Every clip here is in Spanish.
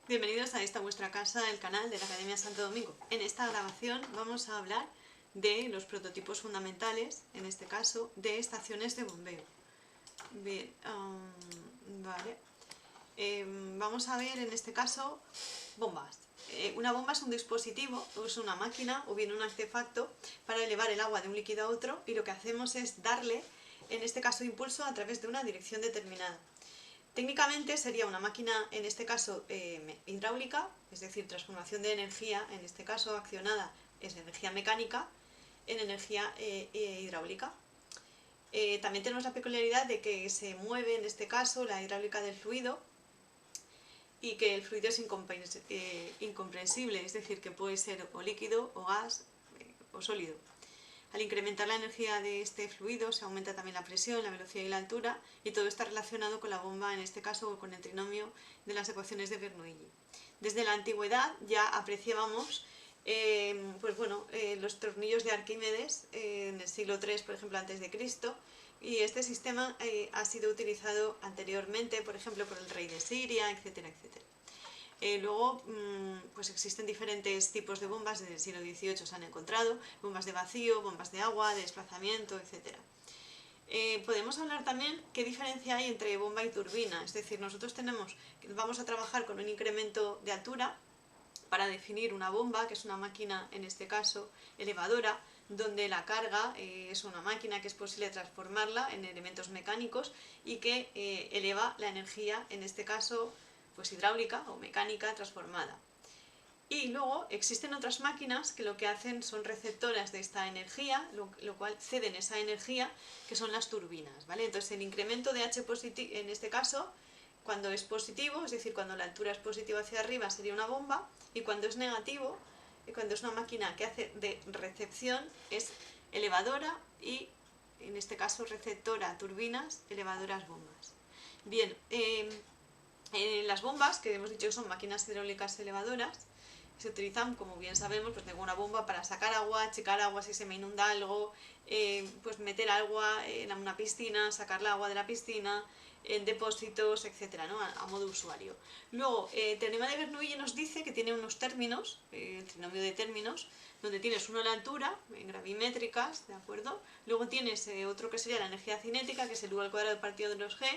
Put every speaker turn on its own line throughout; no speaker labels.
Bienvenidos a esta vuestra casa, el canal de la Academia Santo Domingo. En esta grabación vamos a hablar de los prototipos fundamentales, en este caso, de estaciones de bombeo. Bien, vale. Vamos a ver en este caso bombas. Una bomba es un dispositivo, o es una máquina, o bien un artefacto para elevar el agua de un líquido a otro, y lo que hacemos es darle, en este caso, impulso a través de una dirección determinada. Técnicamente sería una máquina, en este caso, hidráulica, es decir, transformación de energía, en este caso accionada es energía mecánica, en energía hidráulica. También tenemos la peculiaridad de que se mueve, en este caso, la hidráulica del fluido y que el fluido es incomprensible, es decir, que puede ser o líquido, o gas, o sólido. Al incrementar la energía de este fluido se aumenta también la presión, la velocidad y la altura, y todo está relacionado con la bomba, en este caso con el trinomio de las ecuaciones de Bernoulli. Desde la antigüedad ya apreciábamos los tornillos de Arquímedes en el siglo III, por ejemplo, antes de Cristo, y este sistema ha sido utilizado anteriormente, por ejemplo, por el rey de Siria, etcétera, etcétera. Luego, pues existen diferentes tipos de bombas, desde el siglo XVIII se han encontrado, bombas de vacío, bombas de agua, de desplazamiento, etc. Podemos hablar también qué diferencia hay entre bomba y turbina, es decir, nosotros vamos a trabajar con un incremento de altura para definir una bomba, que es una máquina, en este caso, elevadora, donde la carga es una máquina que es posible transformarla en elementos mecánicos y que eleva la energía, en este caso, pues hidráulica o mecánica transformada. Y luego existen otras máquinas que lo que hacen son receptoras de esta energía, lo cual ceden esa energía, que son las turbinas, ¿vale? Entonces el incremento de H positivo, en este caso, cuando es positivo, es decir, cuando la altura es positiva hacia arriba, sería una bomba, y cuando es negativo, cuando es una máquina que hace de recepción, es elevadora y, en este caso, receptora turbinas, elevadoras bombas. Bien, las bombas, que hemos dicho que son máquinas hidráulicas elevadoras, se utilizan, como bien sabemos, pues tengo una bomba para sacar agua, achicar agua si se me inunda algo, pues meter agua en una piscina, sacar el agua de la piscina, en depósitos, etcétera, ¿no? A modo usuario. Luego, el teorema de Bernoulli nos dice que tiene unos términos, el trinomio de términos, donde tienes uno la altura, en gravimétricas, ¿de acuerdo? Luego tienes otro que sería la energía cinética, que es el U al cuadrado partido de los G,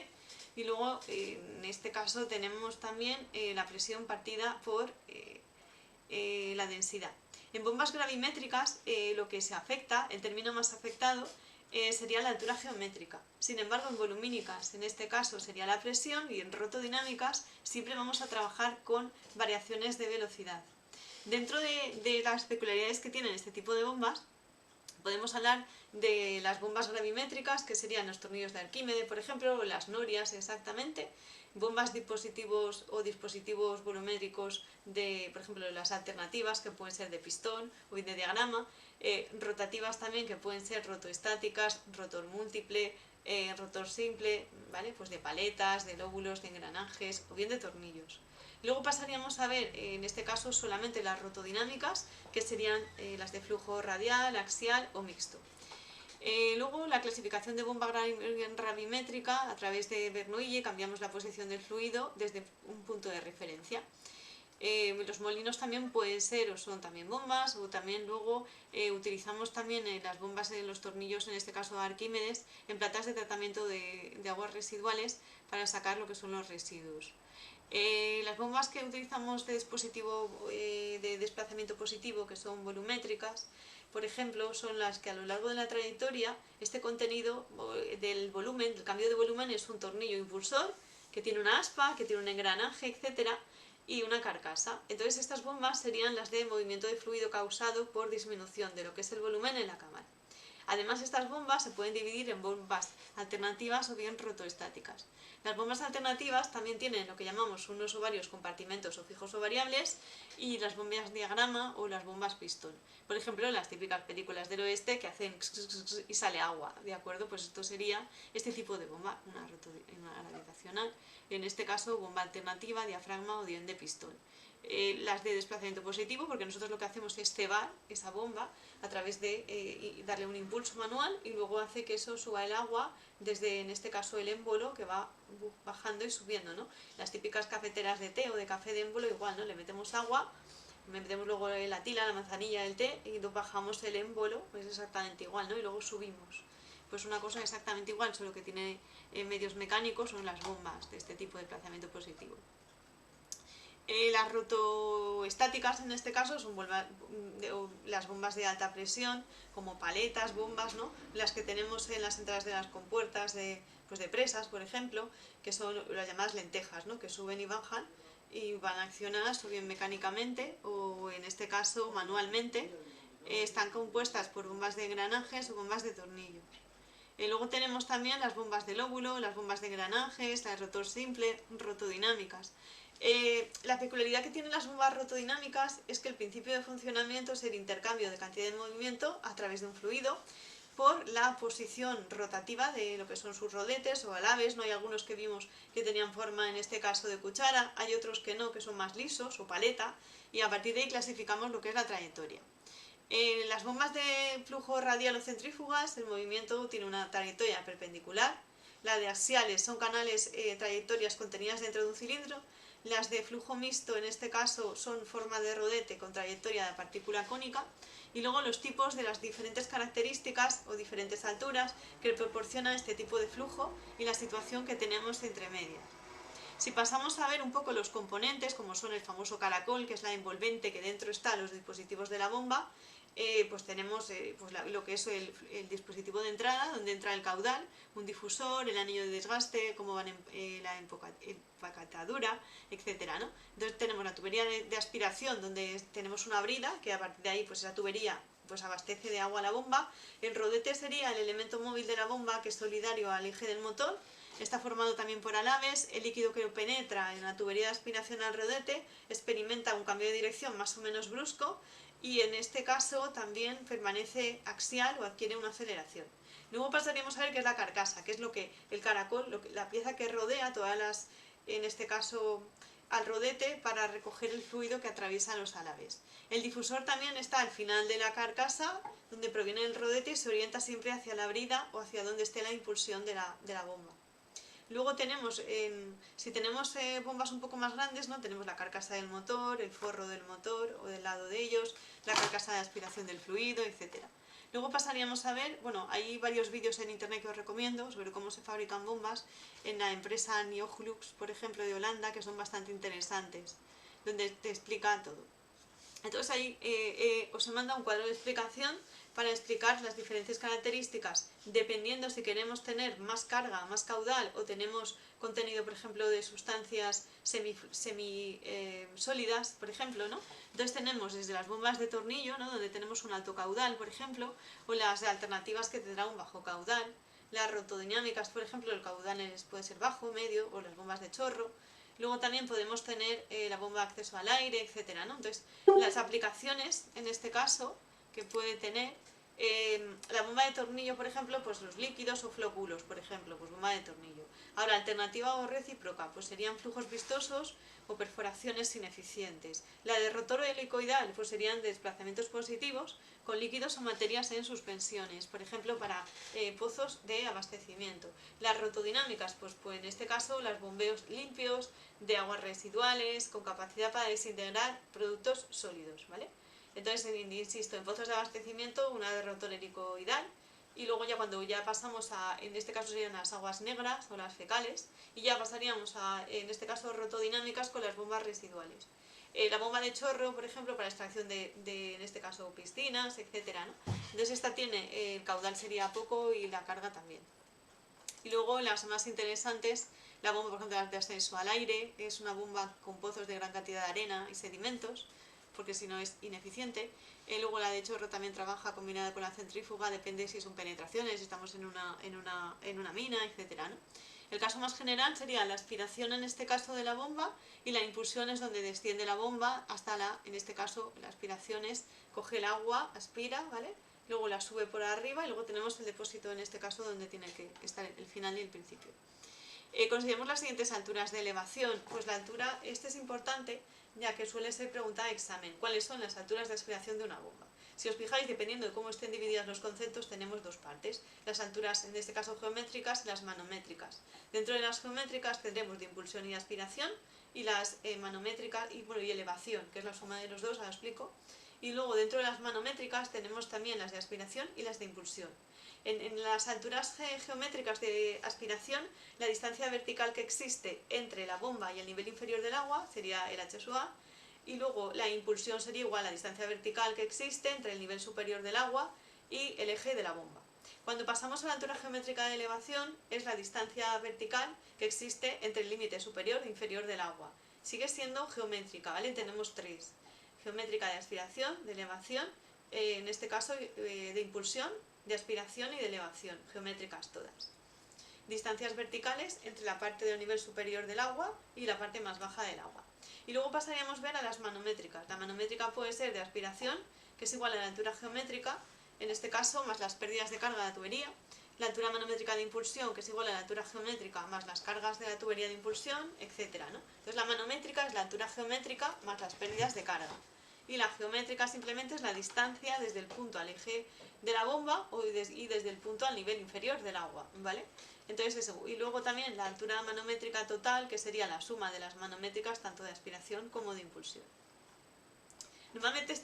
y luego, en este caso, tenemos también la presión partida por la densidad. En bombas gravimétricas lo que se afecta, el término más afectado, sería la altura geométrica. Sin embargo, en volumínicas, en este caso sería la presión, y en rotodinámicas siempre vamos a trabajar con variaciones de velocidad. Dentro de las peculiaridades que tienen este tipo de bombas, podemos hablar de las bombas gravimétricas, que serían los tornillos de Arquímedes, por ejemplo, o las norias exactamente, bombas dispositivos o dispositivos volumétricos de, por ejemplo, las alternativas, que pueden ser de pistón o bien de diagrama, rotativas también, que pueden ser rotoestáticas, rotor múltiple, rotor simple, ¿vale? Pues de paletas, de lóbulos, de engranajes o bien de tornillos. Luego pasaríamos a ver, en este caso, solamente las rotodinámicas, que serían las de flujo radial, axial o mixto. Luego la clasificación de bomba gravimétrica, a través de Bernoulli cambiamos la posición del fluido desde un punto de referencia. Los molinos también pueden ser o son también bombas, o también luego utilizamos también las bombas de los tornillos, en este caso Arquímedes, en plantas de tratamiento de aguas residuales para sacar lo que son los residuos. Las bombas que utilizamos de dispositivo de desplazamiento positivo, que son volumétricas, por ejemplo, son las que a lo largo de la trayectoria, este contenido del volumen, del cambio de volumen, es un tornillo impulsor que tiene una aspa, que tiene un engranaje, etcétera, y una carcasa. Entonces estas bombas serían las de movimiento de fluido causado por disminución de lo que es el volumen en la cámara. Además, estas bombas se pueden dividir en bombas alternativas o bien rotoestáticas. Las bombas alternativas también tienen lo que llamamos unos o varios compartimentos o fijos o variables, y las bombas diagrama o las bombas pistón. Por ejemplo, las típicas películas del oeste que hacen y sale agua, ¿de acuerdo? Pues esto sería este tipo de bomba, una gravitacional, en este caso bomba alternativa, diafragma o bien de pistón. las de desplazamiento positivo, porque nosotros lo que hacemos es cebar esa bomba a través de darle un impulso manual y luego hace que eso suba el agua desde, en este caso, el émbolo que va bajando y subiendo, ¿no? Las típicas cafeteras de té o de café de émbolo igual, ¿no? Le metemos agua, metemos luego la tila, la manzanilla, el té y bajamos el émbolo, pues exactamente igual, ¿no? Y luego subimos. Pues una cosa exactamente igual, solo que tiene medios mecánicos, son las bombas de este tipo de desplazamiento positivo. Las rotoestáticas en este caso son las bombas de alta presión, como paletas, bombas, ¿no? Las que tenemos en las entradas de las compuertas de presas, por ejemplo, que son las llamadas lentejas, ¿no? Que suben y bajan y van accionadas o bien mecánicamente o en este caso manualmente. Están compuestas por bombas de engranajes o bombas de tornillo. Luego tenemos también las bombas de lóbulo, las bombas de engranajes, las rotor simple, rotodinámicas. La peculiaridad que tienen las bombas rotodinámicas es que el principio de funcionamiento es el intercambio de cantidad de movimiento a través de un fluido por la posición rotativa de lo que son sus rodetes o alaves. No hay algunos que vimos que tenían forma en este caso de cuchara, hay otros que no, que son más lisos o paleta, y a partir de ahí clasificamos lo que es la trayectoria. En las bombas de flujo radial o centrífugas el movimiento tiene una trayectoria perpendicular. Las de axiales son canales, trayectorias contenidas dentro de un cilindro. Las de flujo mixto en este caso son forma de rodete con trayectoria de partícula cónica. Y luego los tipos de las diferentes características o diferentes alturas que proporcionan este tipo de flujo y la situación que tenemos entre medias. Si pasamos a ver un poco los componentes, como son el famoso caracol, que es la envolvente que dentro está los dispositivos de la bomba, pues tenemos lo que es el dispositivo de entrada, donde entra el caudal, un difusor, el anillo de desgaste, cómo van la empacatadura, etcétera, ¿no? Entonces tenemos la tubería de aspiración, donde tenemos una brida, que a partir de ahí pues esa tubería pues abastece de agua a la bomba. El rodete sería el elemento móvil de la bomba, que es solidario al eje del motor. Está formado también por alaves. El líquido que penetra en la tubería de aspiración al rodete experimenta un cambio de dirección más o menos brusco y en este caso también permanece axial o adquiere una aceleración. Luego pasaríamos a ver qué es la carcasa, que es lo que el caracol, la pieza que rodea todas las, en este caso al rodete para recoger el fluido que atraviesa los alaves. El difusor también está al final de la carcasa, donde proviene el rodete y se orienta siempre hacia la brida o hacia donde esté la impulsión de la bomba. Luego tenemos, si tenemos bombas un poco más grandes, ¿no? Tenemos la carcasa del motor, el forro del motor o del lado de ellos, la carcasa de aspiración del fluido, etc. Luego pasaríamos a ver, bueno, hay varios vídeos en internet que os recomiendo sobre cómo se fabrican bombas en la empresa Neohlux, por ejemplo, de Holanda, que son bastante interesantes, donde te explica todo. Entonces ahí os he mandado un cuadro de explicación para explicar las diferentes características, dependiendo si queremos tener más carga, más caudal o tenemos contenido, por ejemplo, de sustancias sólidas, por ejemplo, ¿no? Entonces tenemos desde las bombas de tornillo, ¿no? Donde tenemos un alto caudal, por ejemplo, o las alternativas que tendrá un bajo caudal. Las rotodinámicas, por ejemplo, el caudal puede ser bajo, medio, o las bombas de chorro. Luego también podemos tener la bomba de acceso al aire, etcétera, ¿no? Entonces, las aplicaciones, en este caso, que puede tener la bomba de tornillo, por ejemplo, pues los líquidos o flóculos, por ejemplo, pues bomba de tornillo. Ahora, alternativa o recíproca, pues serían flujos vistosos o perforaciones ineficientes. La de rotor helicoidal, pues serían desplazamientos positivos con líquidos o materias en suspensiones, por ejemplo, para pozos de abastecimiento. Las rotodinámicas, pues en este caso, los bombeos limpios, de aguas residuales, con capacidad para desintegrar productos sólidos, ¿vale? Entonces, insisto, en pozos de abastecimiento, una de rotor helicoidal, y luego ya cuando ya pasamos a, en este caso serían las aguas negras o las fecales, y ya pasaríamos a, en este caso, rotodinámicas con las bombas residuales. La bomba de chorro, por ejemplo, para extracción de en este caso, piscinas, etcétera, ¿no? Entonces esta tiene, el caudal sería poco y la carga también. Y luego las más interesantes, la bomba, por ejemplo, de ascenso al aire, es una bomba con pozos de gran cantidad de arena y sedimentos, porque si no es ineficiente. Luego la de chorro también trabaja combinada con la centrífuga, depende si son penetraciones, si estamos en una mina, etcétera, ¿no? El caso más general sería la aspiración en este caso de la bomba y la impulsión es donde desciende la bomba hasta en este caso la aspiración es coge el agua, aspira, ¿vale? Luego la sube por arriba y luego tenemos el depósito en este caso donde tiene que estar el final y el principio. Consideremos las siguientes alturas de elevación. Pues la altura, este es importante, ya que suele ser pregunta de examen. ¿Cuáles son las alturas de aspiración de una bomba? Si os fijáis, dependiendo de cómo estén divididas los conceptos, tenemos dos partes. Las alturas, en este caso geométricas, y las manométricas. Dentro de las geométricas tendremos de impulsión y de aspiración, y las manométricas y elevación, que es la suma de los dos, ahora explico. Y luego dentro de las manométricas tenemos también las de aspiración y las de impulsión. En las alturas geométricas de aspiración, la distancia vertical que existe entre la bomba y el nivel inferior del agua sería el h sub a, y luego la impulsión sería igual a la distancia vertical que existe entre el nivel superior del agua y el eje de la bomba. Cuando pasamos a la altura geométrica de elevación, es la distancia vertical que existe entre el límite superior e inferior del agua. Sigue siendo geométrica, ¿vale? Tenemos tres. Geométrica de aspiración, de elevación, en este caso de impulsión, de aspiración y de elevación, geométricas todas. Distancias verticales entre la parte del nivel superior del agua y la parte más baja del agua. Y luego pasaríamos a ver a las manométricas. La manométrica puede ser de aspiración, que es igual a la altura geométrica, en este caso más las pérdidas de carga de la tubería. La altura manométrica de impulsión, que es igual a la altura geométrica más las cargas de la tubería de impulsión, etc., ¿no? Entonces la manométrica es la altura geométrica más las pérdidas de carga. Y la geométrica simplemente es la distancia desde el punto al eje de la bomba y desde el punto al nivel inferior del agua, ¿vale? Entonces eso. Y luego también la altura manométrica total, que sería la suma de las manométricas tanto de aspiración como de impulsión. Normalmente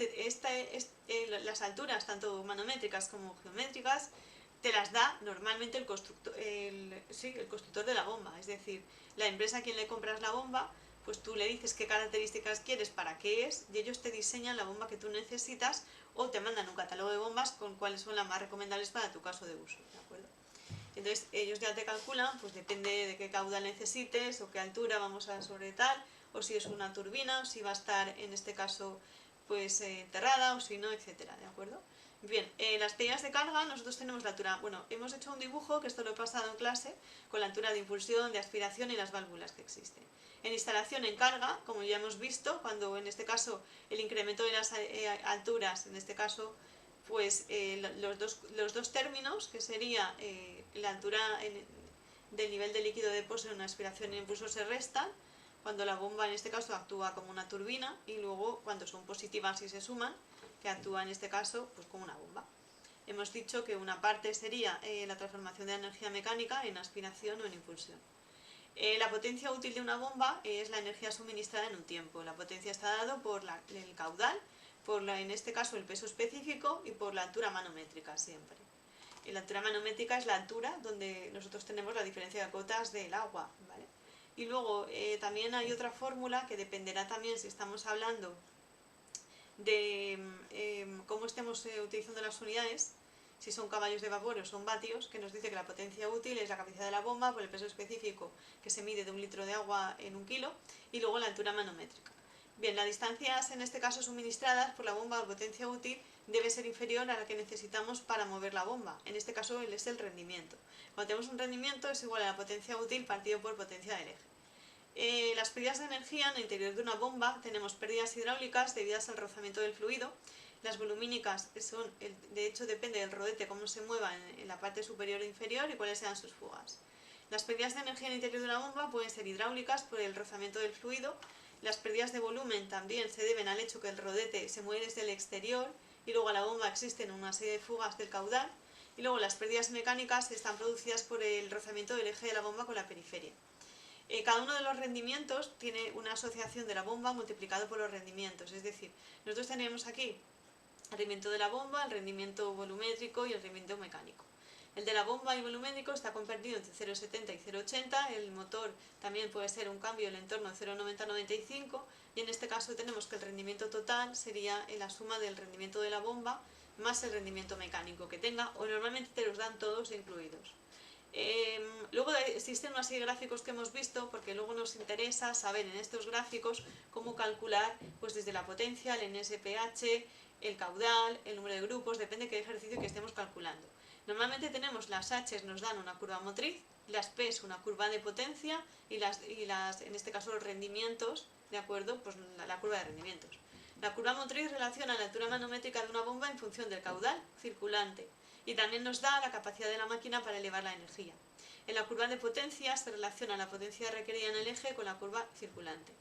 las alturas, tanto manométricas como geométricas, te las da normalmente el constructor de la bomba. Es decir, la empresa a quien le compras la bomba, pues tú le dices qué características quieres, para qué es, y ellos te diseñan la bomba que tú necesitas o te mandan un catálogo de bombas con cuáles son las más recomendables para tu caso de uso, ¿de acuerdo? Entonces ellos ya te calculan, pues depende de qué caudal necesites o qué altura vamos a sobre tal, o si es una turbina, o si va a estar en este caso pues enterrada o si no, etcétera, ¿de acuerdo? Bien, las pérdidas de carga, nosotros tenemos la altura, bueno, hemos hecho un dibujo, que esto lo he pasado en clase, con la altura de impulsión, de aspiración y las válvulas que existen. En instalación en carga, como ya hemos visto, cuando en este caso el incremento de las alturas, en este caso, pues los dos términos, que sería la altura del nivel de líquido de depósito en aspiración e impulso se restan, cuando la bomba en este caso actúa como una turbina, y luego cuando son positivas y se suman, que actúa en este caso pues como una bomba. Hemos dicho que una parte sería la transformación de energía mecánica en aspiración o en impulsión. La potencia útil de una bomba es la energía suministrada en un tiempo. La potencia está dada por el caudal, en este caso el peso específico y por la altura manométrica siempre. Y la altura manométrica es la altura donde nosotros tenemos la diferencia de cotas del agua, ¿vale? Y luego también hay otra fórmula que dependerá también si estamos hablando de cómo estemos utilizando las unidades, si son caballos de vapor o son vatios, que nos dice que la potencia útil es la capacidad de la bomba por el peso específico que se mide de 1 litro de agua en 1 kilo, y luego la altura manométrica. Bien, las distancias en este caso suministradas por la bomba o potencia útil debe ser inferior a la que necesitamos para mover la bomba. En este caso es el rendimiento. Cuando tenemos un rendimiento es igual a la potencia útil partido por potencia del eje. Las pérdidas de energía en el interior de una bomba, tenemos pérdidas hidráulicas debidas al rozamiento del fluido. Las volumínicas de hecho depende del rodete cómo se mueva en la parte superior e inferior y cuáles sean sus fugas. Las pérdidas de energía en el interior de una bomba pueden ser hidráulicas por el rozamiento del fluido. Las pérdidas de volumen también se deben al hecho que el rodete se mueve desde el exterior y luego a la bomba existen una serie de fugas del caudal. Y luego las pérdidas mecánicas están producidas por el rozamiento del eje de la bomba con la periferia. Cada uno de los rendimientos tiene una asociación de la bomba multiplicado por los rendimientos, es decir, nosotros tenemos aquí el rendimiento de la bomba, el rendimiento volumétrico y el rendimiento mecánico. El de la bomba y volumétrico está convertido entre 0,70 y 0,80, el motor también puede ser un cambio en el entorno de 0,90-95, y en este caso tenemos que el rendimiento total sería la suma del rendimiento de la bomba más el rendimiento mecánico que tenga, o normalmente te los dan todos incluidos. Luego existen una serie de gráficos que hemos visto, porque luego nos interesa saber en estos gráficos cómo calcular pues desde la potencia, el NSPH, el caudal, el número de grupos, depende de qué ejercicio que estemos calculando. Normalmente tenemos las H nos dan una curva motriz, las P una curva de potencia y en este caso los rendimientos, ¿de acuerdo? Pues la curva de rendimientos. La curva motriz relaciona la altura manométrica de una bomba en función del caudal circulante y también nos da la capacidad de la máquina para elevar la energía. En la curva de potencia se relaciona la potencia requerida en el eje con la curva circulante.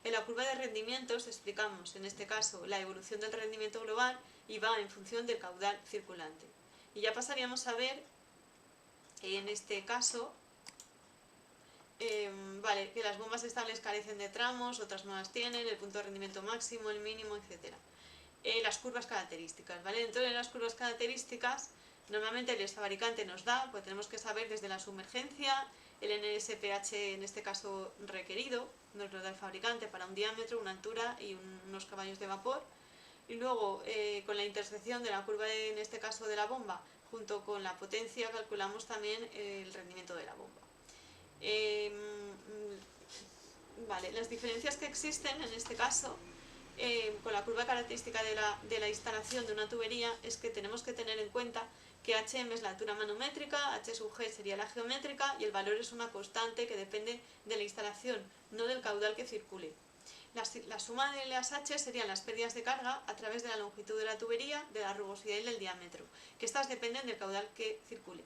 En la curva de rendimientos explicamos, en este caso, la evolución del rendimiento global y va en función del caudal circulante. Y ya pasaríamos a ver, en este caso, vale, que las bombas estables carecen de tramos, otras no las tienen, el punto de rendimiento máximo, el mínimo, etc. Las curvas características, ¿vale? Dentro de las curvas características, normalmente el fabricante nos da, pues tenemos que saber desde la sumergencia, el NSPH en este caso requerido, nos lo da el fabricante para un diámetro, una altura y unos caballos de vapor. Y luego, con la intersección de la curva, en este caso de la bomba, junto con la potencia, calculamos también el rendimiento de la bomba. Vale, las diferencias que existen en este caso con la curva característica de la instalación de una tubería es que tenemos que tener en cuenta que HM es la altura manométrica, H sub G sería la geométrica y el valor es una constante que depende de la instalación, no del caudal que circule. La suma de las H serían las pérdidas de carga a través de la longitud de la tubería, de la rugosidad y del diámetro, que estas dependen del caudal que circule.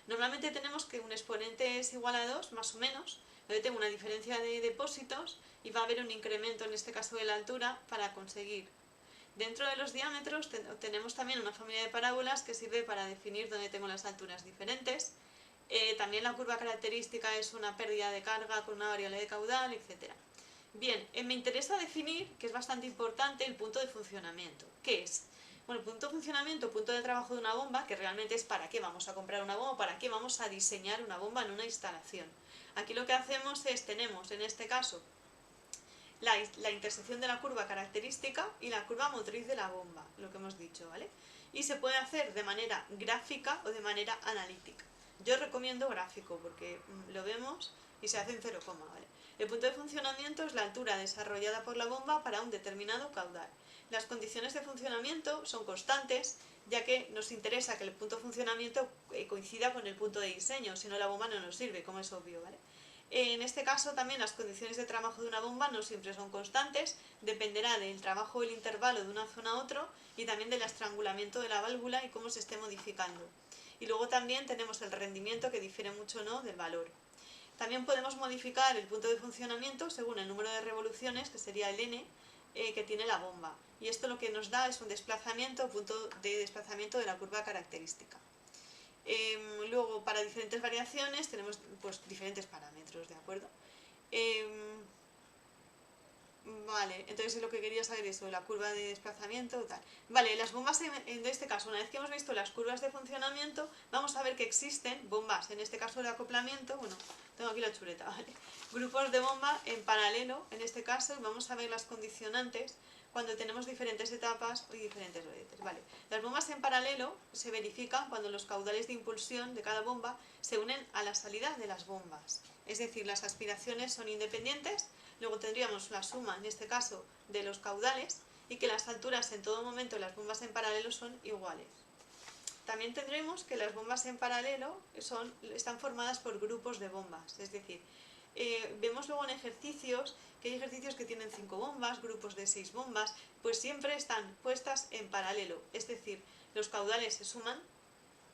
Normalmente tenemos que un exponente es igual a 2, más o menos, donde tengo una diferencia de depósitos y va a haber un incremento, en este caso de la altura, para conseguir. Dentro de los diámetros tenemos también una familia de parábolas que sirve para definir dónde tengo las alturas diferentes. También la curva característica es una pérdida de carga con una variable de caudal, etc. Bien, me interesa definir, que es bastante importante, el punto de funcionamiento. ¿Qué es? Bueno, punto de funcionamiento, punto de trabajo de una bomba, que realmente es para qué vamos a comprar una bomba, para qué vamos a diseñar una bomba en una instalación. Aquí lo que hacemos es, tenemos en este caso la intersección de la curva característica y la curva motriz de la bomba, lo que hemos dicho, ¿vale? Y se puede hacer de manera gráfica o de manera analítica. Yo recomiendo gráfico porque lo vemos y se hace en 0, ¿vale? El punto de funcionamiento es la altura desarrollada por la bomba para un determinado caudal. Las condiciones de funcionamiento son constantes, ya que nos interesa que el punto de funcionamiento coincida con el punto de diseño, si no la bomba no nos sirve, como es obvio, ¿vale? En este caso también las condiciones de trabajo de una bomba no siempre son constantes, dependerá del trabajo o el intervalo de una zona a otro y también del estrangulamiento de la válvula y cómo se esté modificando. Y luego también tenemos el rendimiento que difiere mucho no del valor. También podemos modificar el punto de funcionamiento según el número de revoluciones, que sería el N, que tiene la bomba. Y esto lo que nos da es un desplazamiento, punto de desplazamiento de la curva característica. Luego, para diferentes variaciones tenemos pues diferentes parámetros, ¿de acuerdo? Vale, entonces lo que quería saber es eso, la curva de desplazamiento, tal. Vale, las bombas en este caso, una vez que hemos visto las curvas de funcionamiento, vamos a ver que existen bombas, en este caso de acoplamiento, bueno, tengo aquí la chuleta, ¿vale? Grupos de bomba en paralelo, en este caso, y vamos a ver las condicionantes cuando tenemos diferentes etapas y diferentes variantes, ¿vale? Las bombas en paralelo se verifican cuando los caudales de impulsión de cada bomba se unen a la salida de las bombas. Es decir, las aspiraciones son independientes. Luego tendríamos la suma, en este caso, de los caudales y que las alturas en todo momento de las bombas en paralelo son iguales. También tendremos que las bombas en paralelo están formadas por grupos de bombas, es decir, vemos luego en ejercicios que hay ejercicios que tienen 5 bombas, grupos de 6 bombas, pues siempre están puestas en paralelo, es decir, los caudales se suman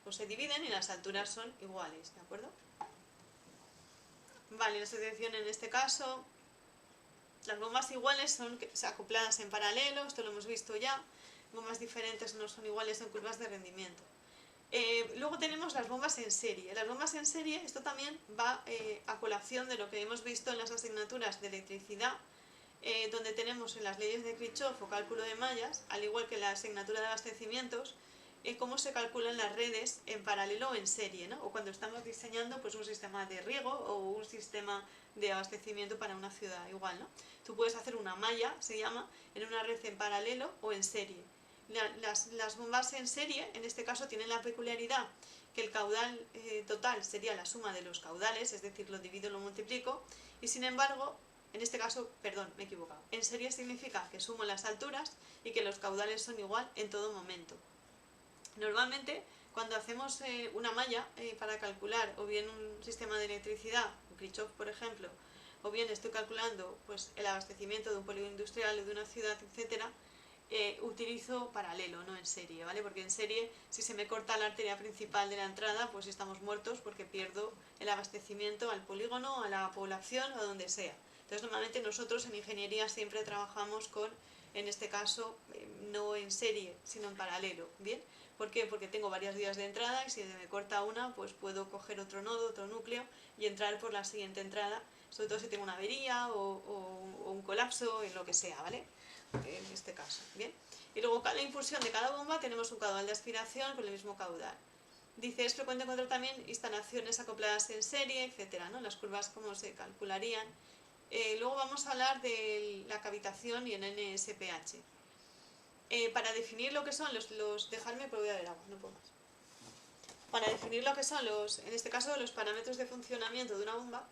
o se dividen y las alturas son iguales, ¿de acuerdo? Vale, la asociación en este caso, las bombas iguales son acopladas en paralelo, esto lo hemos visto ya, bombas diferentes no son iguales en curvas de rendimiento. Luego tenemos las bombas en serie. Las bombas en serie, esto también va a colación de lo que hemos visto en las asignaturas de electricidad, donde tenemos en las leyes de Kirchhoff o cálculo de mallas, al igual que la asignatura de abastecimientos, cómo se calculan las redes en paralelo o en serie, ¿no? O cuando estamos diseñando pues, un sistema de riego o un sistema de abastecimiento para una ciudad, igual, ¿no? Tú puedes hacer una malla, se llama, en una red en paralelo o en serie. Las bombas en serie, en este caso, tienen la peculiaridad que el caudal total sería la suma de los caudales, es decir, lo divido, lo multiplico, y sin embargo, en este caso, perdón, me he equivocado, en serie significa que sumo las alturas y que los caudales son igual en todo momento. Normalmente, cuando hacemos una malla para calcular o bien un sistema de electricidad, un Kirchhoff por ejemplo, o bien estoy calculando pues, el abastecimiento de un polígono industrial o de una ciudad, etc., utilizo paralelo, no en serie, ¿vale? Porque en serie, si se me corta la arteria principal de la entrada, pues estamos muertos porque pierdo el abastecimiento al polígono, a la población o a donde sea. Entonces, normalmente nosotros en ingeniería siempre trabajamos con, en este caso, no en serie, sino en paralelo, ¿bien? ¿Por qué? Porque tengo varias vías de entrada y si se me corta una, pues puedo coger otro nodo, otro núcleo y entrar por la siguiente entrada, sobre todo si tengo una avería o un colapso, en lo que sea, ¿vale? En este caso, ¿bien? Y luego cada impulsión de cada bomba tenemos un caudal de aspiración con el mismo caudal. Dice, es frecuente encontrar también instalaciones acopladas en serie, etcétera, ¿no? Las curvas, cómo se calcularían. Luego vamos a hablar de la cavitación y el NSPH. Para definir lo que son dejarme, pero voy a ver agua, no puedo más. Para definir lo que son en este caso, los parámetros de funcionamiento de una bomba,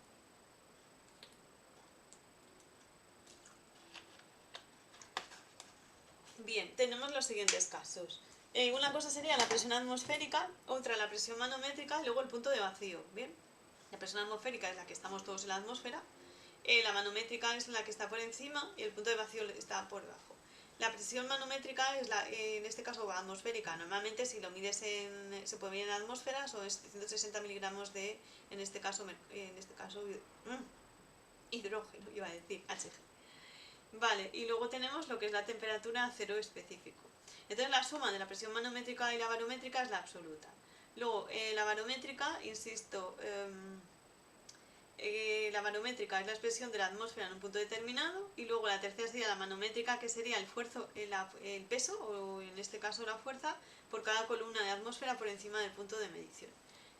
bien, tenemos los siguientes casos. Una cosa sería la presión atmosférica, otra la presión manométrica y luego el punto de vacío, ¿bien? La presión atmosférica es la que estamos todos en la atmósfera, la manométrica es la que está por encima y el punto de vacío está por debajo. La presión manométrica es en este caso atmosférica. Normalmente si lo mides se puede medir en atmósferas o es 160 miligramos de, en este caso hidrógeno, iba a decir, Hg. Vale, y luego tenemos lo que es la temperatura a cero específico. Entonces la suma de la presión manométrica y la barométrica es la absoluta. Luego, la barométrica, insisto, la barométrica es la expresión de la atmósfera en un punto determinado y luego la tercera sería la manométrica, que sería el peso, o en este caso la fuerza, por cada columna de atmósfera por encima del punto de medición.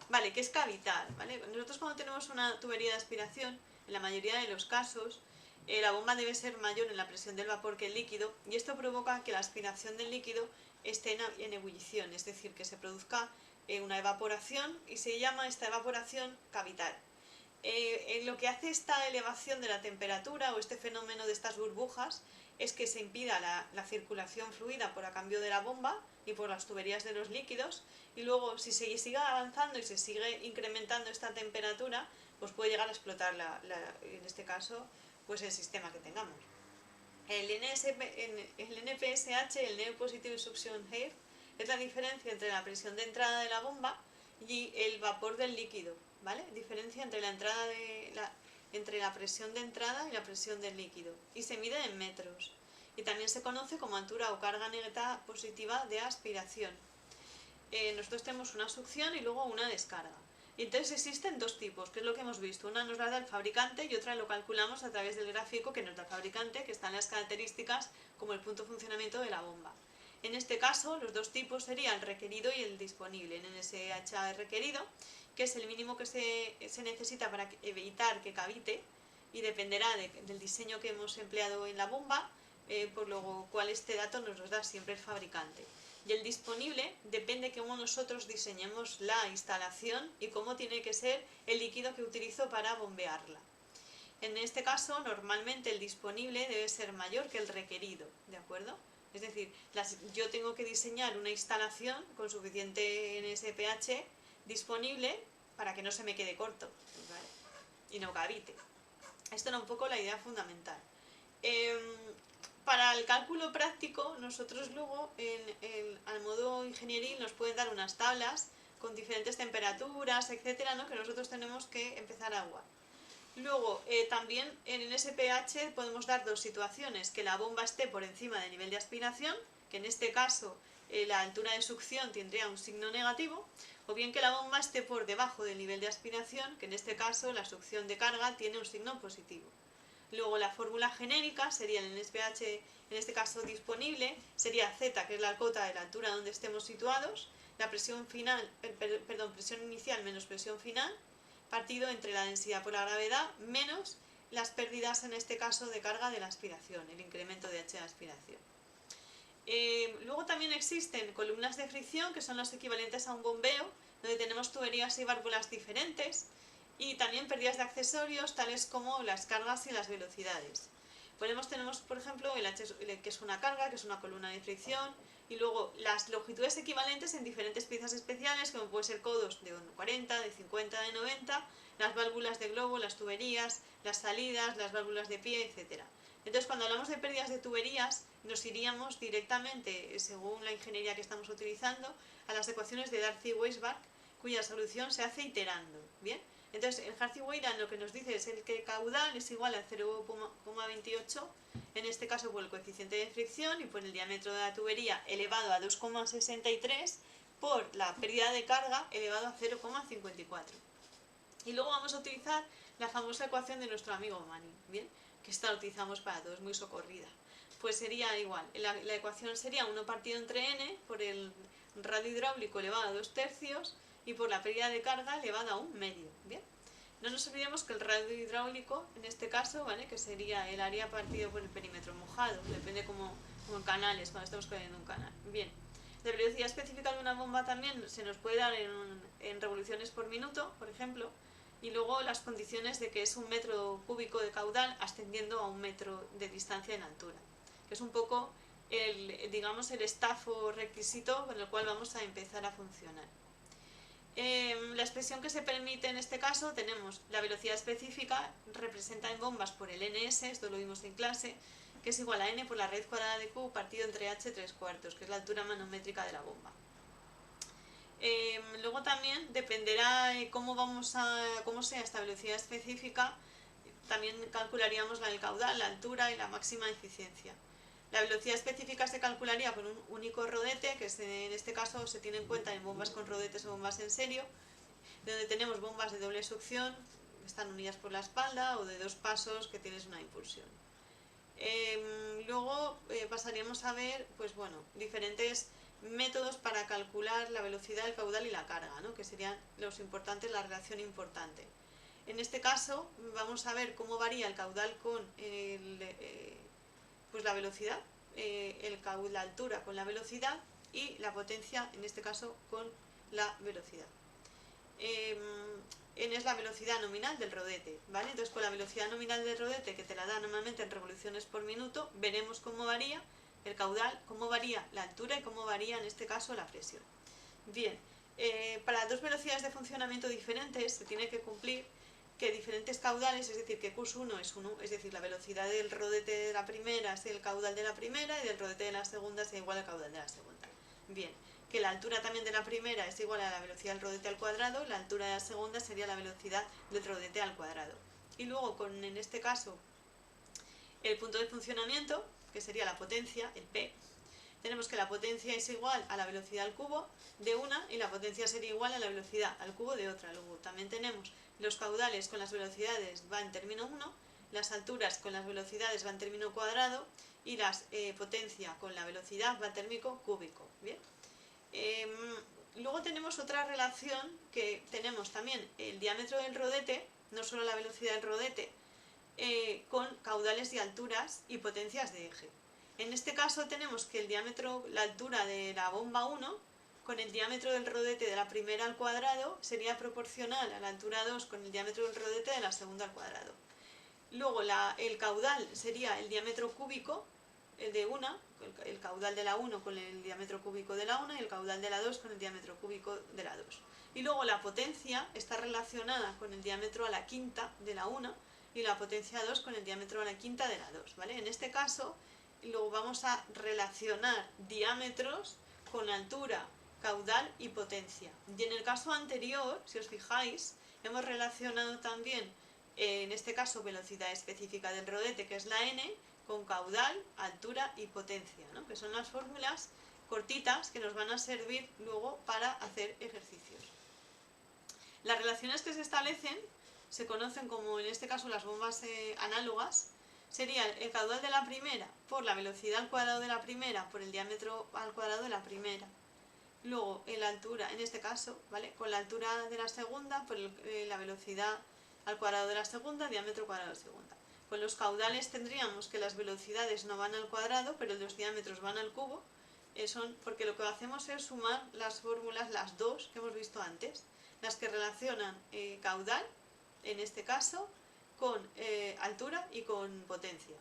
Vale, ¿qué es cavitar? ¿Vale? Nosotros cuando tenemos una tubería de aspiración, en la mayoría de los casos, la bomba debe ser mayor en la presión del vapor que el líquido y esto provoca que la aspiración del líquido esté en ebullición, es decir, que se produzca una evaporación y se llama esta evaporación cavitar. Lo que hace esta elevación de la temperatura o este fenómeno de estas burbujas es que se impida la circulación fluida por a cambio de la bomba y por las tuberías de los líquidos y luego si se sigue avanzando y se sigue incrementando esta temperatura pues puede llegar a explotar en este caso pues el sistema que tengamos. El NPSH, el Near Positive Suction Air, es la diferencia entre la presión de entrada de la bomba y el vapor del líquido, ¿vale? Diferencia entre entre la presión de entrada y la presión del líquido y se mide en metros y también se conoce como altura o carga neta positiva de aspiración. Nosotros tenemos una succión y luego una descarga. Y entonces existen dos tipos, que es lo que hemos visto. Una nos la da el fabricante y otra lo calculamos a través del gráfico que nos da el fabricante, que están las características como el punto de funcionamiento de la bomba. En este caso, los dos tipos serían el requerido y el disponible. En NSPH requerido, que es el mínimo que se necesita para evitar que cavite y dependerá del diseño que hemos empleado en la bomba, por lo cual este dato nos lo da siempre el fabricante. Y el disponible depende de cómo nosotros diseñemos la instalación y cómo tiene que ser el líquido que utilizo para bombearla. En este caso, normalmente el disponible debe ser mayor que el requerido, ¿de acuerdo? Es decir, yo tengo que diseñar una instalación con suficiente NSPH disponible para que no se me quede corto, ¿vale? Y no cavite. Esto era un poco la idea fundamental. Para el cálculo práctico, nosotros luego al modo ingenieril nos pueden dar unas tablas con diferentes temperaturas, etcétera, ¿no? Que nosotros tenemos que empezar a aguar. Luego, también en el SPH podemos dar dos situaciones, que la bomba esté por encima del nivel de aspiración, que en este caso la altura de succión tendría un signo negativo, o bien que la bomba esté por debajo del nivel de aspiración, que en este caso la succión de carga tiene un signo positivo. Luego la fórmula genérica sería el NSPH, en este caso disponible, sería Z, que es la cota de la altura donde estemos situados, la presión presión inicial menos presión final, partido entre la densidad por la gravedad menos las pérdidas en este caso de carga de la aspiración, el incremento de H de aspiración. Luego también existen columnas de fricción que son los equivalentes a un bombeo, donde tenemos tuberías y válvulas diferentes y también pérdidas de accesorios tales como las cargas y las velocidades. Tenemos por ejemplo el H, que es una carga, que es una columna de fricción, y luego las longitudes equivalentes en diferentes piezas especiales, como pueden ser codos de 40, de 50, de 90, las válvulas de globo, las tuberías, las salidas, las válvulas de pie, etc. Entonces, cuando hablamos de pérdidas de tuberías, nos iríamos directamente, según la ingeniería que estamos utilizando, a las ecuaciones de Darcy-Weisbach, cuya solución se hace iterando. ¿Bien? Entonces, el Darcy-Weisbach lo que nos dice es que el caudal es igual a 0,28, en este caso por el coeficiente de fricción y por el diámetro de la tubería elevado a 2,63 por la pérdida de carga elevado a 0,54. Y luego vamos a utilizar la famosa ecuación de nuestro amigo Manning, ¿bien? Que esta la utilizamos para todo, es muy socorrida. Pues sería igual, la ecuación sería 1 partido entre n por el radio hidráulico elevado a 2/3 y por la pérdida de carga elevada a 1/2, ¿bien? No nos olvidemos que el radio hidráulico, en este caso, ¿vale? Que sería el área partido por el perímetro mojado, depende como en canales, cuando estamos corriendo un canal. Bien, la velocidad específica de una bomba también se nos puede dar en revoluciones por minuto, por ejemplo, y luego las condiciones de que es 1 metro cúbico de caudal ascendiendo a 1 metro de distancia en altura, que es un poco digamos, el estafo requisito con el cual vamos a empezar a funcionar. La expresión que se permite en este caso tenemos la velocidad específica representada en bombas por el ns, esto lo vimos en clase, que es igual a n por la raíz cuadrada de q partido entre h 3/4, que es la altura manométrica de la bomba. Luego también dependerá cómo sea esta velocidad específica, también calcularíamos el caudal, la altura y la máxima eficiencia. La velocidad específica se calcularía con un único rodete, que en este caso se tiene en cuenta en bombas con rodetes o bombas en serio, donde tenemos bombas de doble succión, que están unidas por la espalda, o de 2 pasos, que tienes una impulsión. Luego pasaríamos a ver, pues bueno, diferentes métodos para calcular la velocidad, el caudal y la carga, ¿no? Que serían los importantes, la relación importante. En este caso vamos a ver cómo varía el caudal con pues la velocidad, la altura con la velocidad y la potencia, en este caso, con la velocidad. N es la velocidad nominal del rodete, ¿vale? Entonces con la velocidad nominal del rodete, que te la da normalmente en revoluciones por minuto, veremos cómo varía el caudal, cómo varía la altura y cómo varía en este caso la presión. Bien, para dos velocidades de funcionamiento diferentes se tiene que cumplir que diferentes caudales, es decir, que Q1 es 1, es decir, la velocidad del rodete de la primera es el caudal de la primera y del rodete de la segunda es igual al caudal de la segunda. Bien, que la altura también de la primera es igual a la velocidad del rodete al cuadrado, la altura de la segunda sería la velocidad del rodete al cuadrado. Y luego con, en este caso, el punto de funcionamiento, que sería la potencia, el P, tenemos que la potencia es igual a la velocidad al cubo de una y la potencia sería igual a la velocidad al cubo de otra. Luego también tenemos los caudales con las velocidades va en término 1, las alturas con las velocidades va en término cuadrado y la potencia con la velocidad va en término cúbico. ¿Bien? Luego tenemos otra relación que tenemos también el diámetro del rodete, no solo la velocidad del rodete, con caudales y alturas y potencias de eje. En este caso tenemos que el diámetro, la altura de la bomba 1 con el diámetro del rodete de la primera al cuadrado sería proporcional a la altura 2 con el diámetro del rodete de la segunda al cuadrado. Luego el caudal sería el diámetro cúbico de una, el caudal de la 1 con el diámetro cúbico de la 1 y el caudal de la 2 con el diámetro cúbico de la 2. Y luego la potencia está relacionada con el diámetro a la quinta de la 1 y la potencia 2 con el diámetro a la quinta de la 2, ¿vale? En este caso, luego vamos a relacionar diámetros con altura, caudal y potencia. Y en el caso anterior, si os fijáis, hemos relacionado también, en este caso, velocidad específica del rodete, que es la n, con caudal, altura y potencia, ¿no? Que son las fórmulas cortitas que nos van a servir luego para hacer ejercicios. Las relaciones que se establecen se conocen como, en este caso, las bombas análogas. Sería el caudal de la primera por la velocidad al cuadrado de la primera por el diámetro al cuadrado de la primera. Luego, la altura, en este caso, ¿vale? Con la altura de la segunda por la velocidad al cuadrado de la segunda, diámetro cuadrado de la segunda. Con los caudales tendríamos que las velocidades no van al cuadrado, pero los diámetros van al cubo, porque lo que hacemos es sumar las fórmulas, las dos que hemos visto antes, las que relacionan caudal, en este caso, con altura y con potencia.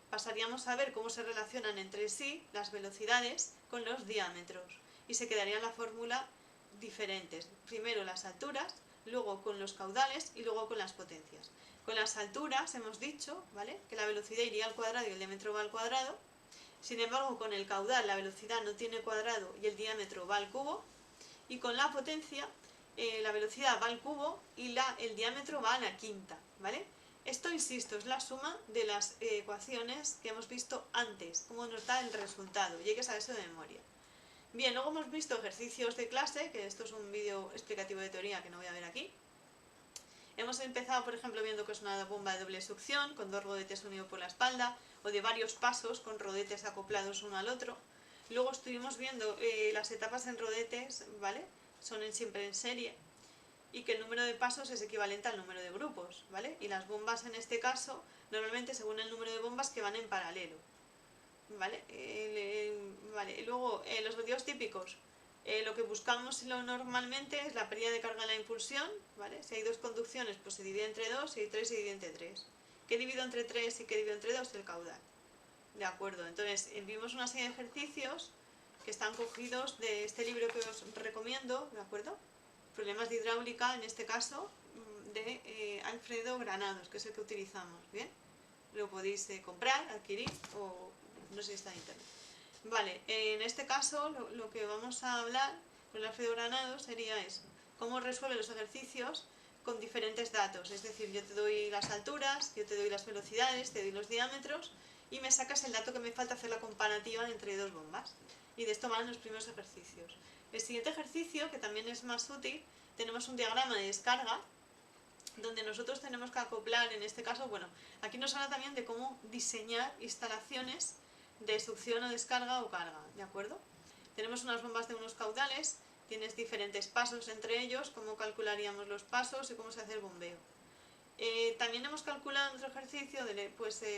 Pasaríamos a ver cómo se relacionan entre sí las velocidades con los diámetros y se quedaría la fórmula diferentes. Primero las alturas, luego con los caudales y luego con las potencias. Con las alturas hemos dicho, ¿vale?, que la velocidad iría al cuadrado y el diámetro va al cuadrado. Sin embargo, con el caudal la velocidad no tiene cuadrado y el diámetro va al cubo, y con la potencia la velocidad va al cubo y el diámetro va a la quinta, ¿vale? Esto, insisto, es la suma de las ecuaciones que hemos visto antes, cómo nos da el resultado, y hay que saberse de memoria. Bien, luego hemos visto ejercicios de clase, que esto es un vídeo explicativo de teoría que no voy a ver aquí. Hemos empezado, por ejemplo, viendo que es una bomba de doble succión, con 2 rodetes unidos por la espalda, o de varios pasos, con rodetes acoplados uno al otro. Luego estuvimos viendo las etapas en rodetes, ¿vale? Son siempre en serie, y que el número de pasos es equivalente al número de grupos, ¿vale? Y las bombas en este caso, normalmente según el número de bombas que van en paralelo, ¿vale? Vale. Luego, los motivos típicos. Lo que buscamos normalmente es la pérdida de carga en la impulsión, ¿vale? Si hay 2 conducciones, pues se divide entre 2, si hay 3 se divide entre 3. ¿Qué divido entre 3 y qué divido entre 2? El caudal. De acuerdo, entonces vimos una serie de ejercicios que están cogidos de este libro que os recomiendo, ¿de acuerdo? Problemas de hidráulica, en este caso, de Alfredo Granados, que es el que utilizamos, ¿bien? Lo podéis comprar, adquirir o no sé si está en internet. Vale, en este caso lo que vamos a hablar con el Alfredo Granados sería eso, cómo resuelve los ejercicios con diferentes datos, es decir, yo te doy las alturas, yo te doy las velocidades, te doy los diámetros y me sacas el dato que me falta hacer la comparativa entre 2 bombas. Y de esto van los primeros ejercicios. El siguiente ejercicio, que también es más útil, tenemos un diagrama de descarga donde nosotros tenemos que acoplar, en este caso, bueno, aquí nos habla también de cómo diseñar instalaciones de succión o descarga o carga, ¿de acuerdo? Tenemos unas bombas de unos caudales, tienes diferentes pasos entre ellos, cómo calcularíamos los pasos y cómo se hace el bombeo. También hemos calculado en otro ejercicio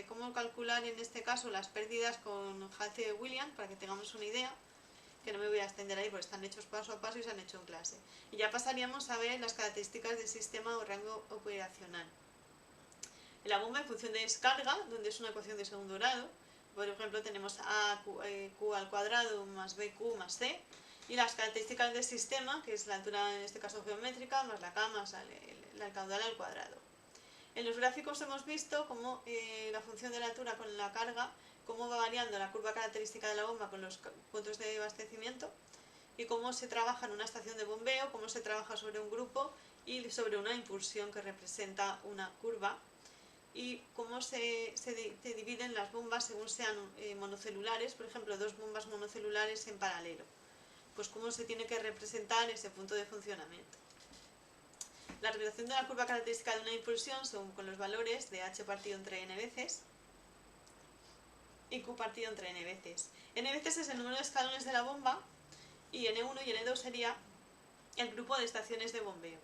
cómo calcular en este caso las pérdidas con Halsey-Williams, para que tengamos una idea, que no me voy a extender ahí porque están hechos paso a paso y se han hecho en clase. Y ya pasaríamos a ver las características del sistema o rango operacional. En la bomba en función de descarga, donde es una ecuación de segundo grado, por ejemplo tenemos Q al cuadrado más BQ más C, y las características del sistema, que es la altura en este caso geométrica, más la K más el caudal al cuadrado. En los gráficos hemos visto cómo la función de la altura con la carga, cómo va variando la curva característica de la bomba con los puntos de abastecimiento y cómo se trabaja en una estación de bombeo, cómo se trabaja sobre un grupo y sobre una impulsión que representa una curva, y cómo se dividen las bombas según sean monocelulares, por ejemplo 2 bombas monocelulares en paralelo, pues cómo se tiene que representar ese punto de funcionamiento. La relación de la curva característica de una impulsión son con los valores de h partido entre n veces y q partido entre n veces. N veces es el número de escalones de la bomba y n1 y n2 sería el grupo de estaciones de bombeo.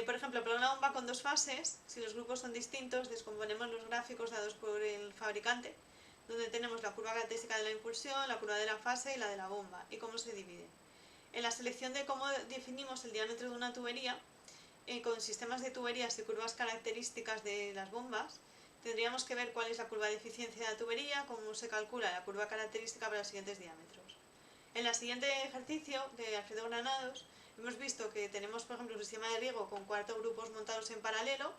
Por ejemplo, para una bomba con 2 fases, si los grupos son distintos, descomponemos los gráficos dados por el fabricante, donde tenemos la curva característica de la impulsión, la curva de la fase y la de la bomba, y cómo se divide. En la selección de cómo definimos el diámetro de una tubería, con sistemas de tuberías y curvas características de las bombas, tendríamos que ver cuál es la curva de eficiencia de la tubería, cómo se calcula la curva característica para los siguientes diámetros. En el siguiente ejercicio de Alfredo Granados, hemos visto que tenemos, por ejemplo, un sistema de riego con 4 grupos montados en paralelo.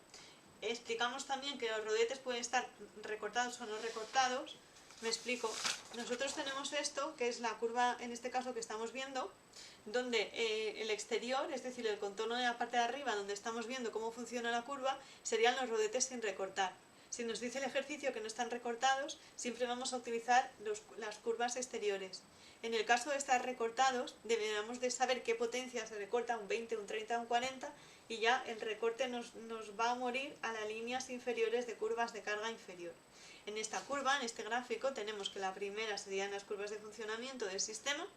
Explicamos también que los rodetes pueden estar recortados o no recortados. Me explico. Nosotros tenemos esto, que es la curva, en este caso, que estamos viendo, donde el exterior, es decir, el contorno de la parte de arriba, donde estamos viendo cómo funciona la curva, serían los rodetes sin recortar. Si nos dice el ejercicio que no están recortados, siempre vamos a utilizar las curvas exteriores. En el caso de estar recortados, deberíamos de saber qué potencia se recorta, un 20, un 30, un 40, y ya el recorte nos va a morir a las líneas inferiores de curvas de carga inferior. En esta curva, en este gráfico, tenemos que la primera serían las curvas de funcionamiento del sistema,